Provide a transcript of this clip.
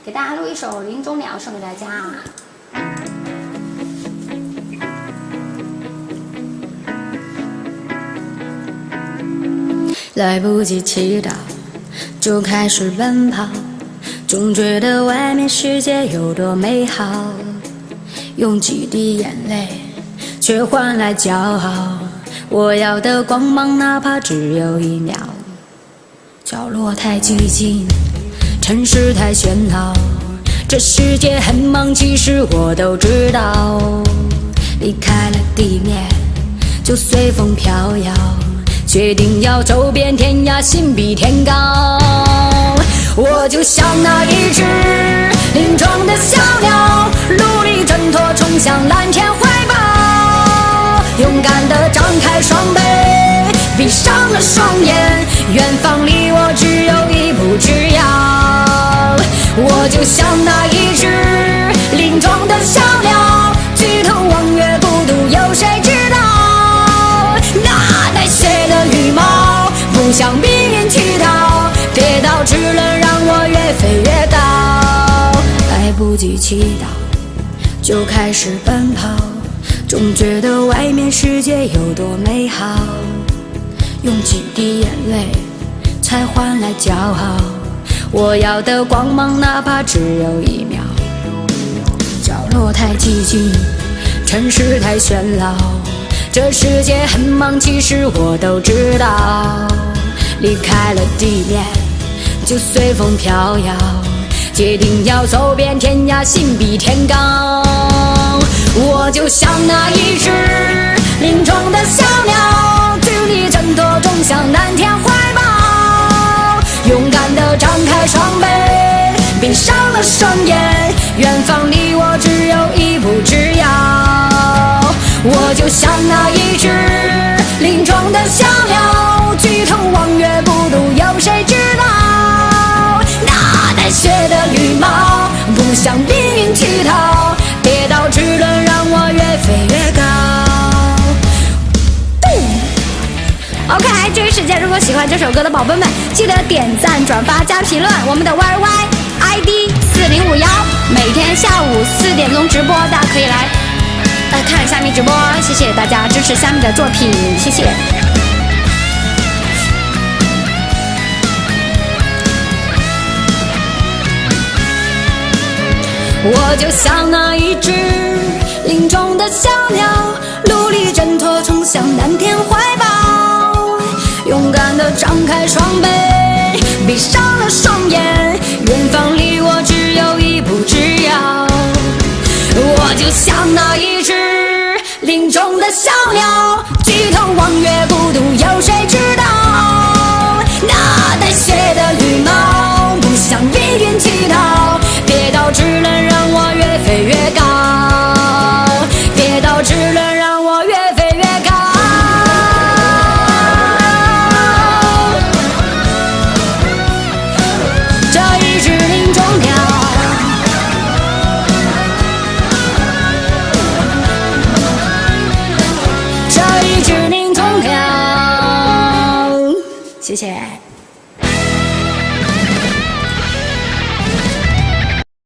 给大家录一首《林中鸟》送给大家。来不及祈祷，就开始奔跑，总觉得外面世界有多美好，用几滴眼泪却换来骄傲，我要的光芒哪怕只有1秒。角落太寂静，城市太喧闹，这世界很忙，其实我都知道。离开了地面，就随风飘摇，决定要走遍天涯，心比天高。我就像那一只林中的小鸟，努力挣脱，冲向蓝天怀抱，勇敢地张开双臂，闭上了双眼，远方离我只有1步之遥。我就像那一只林中的小鸟，举头望月，孤独有谁知道？那带血的羽毛不向命运乞讨，跌倒只能让我越飞越高。来不及祈祷，就开始奔跑，总觉得外面世界有多美好，用几滴眼泪才换来骄傲，我要的光芒哪怕只有1秒。角落太寂静，城市太喧闹，这世界很忙，其实我都知道。离开了地面，就随风飘摇，决定要走遍天涯，心比天高。我就像那一只林中的小鸟，举力挣脱，冲向蓝天怀抱，勇敢地张开双臂，闭上了双眼，远方离我只有1步之遥。我就像那一只林中的小鸟，举头望月，孤独有谁知道？那带血的羽毛不向命运乞讨，跌倒只能让我越飞越高。OK， 这个时间如果喜欢这首歌的宝贝们，记得点赞、转发、加评论。我们的 YY ID 4051，每天下午4点钟直播，大家可以来看虾米直播。谢谢大家支持虾米的作品，谢谢。我就像那一只林中的小鸟，努力挣脱，冲向蓝天怀抱，勇敢地张开双臂，闭上了双眼，远方离我只有1步之遥。我就像那一只林中的小鸟，举头望月，孤独有谁知道？那带血的羽毛不向命运乞讨，跌倒只能让我越飞越高，跌倒只能让我越飞越高。这一只林中鸟，这一只林中鸟，谢谢。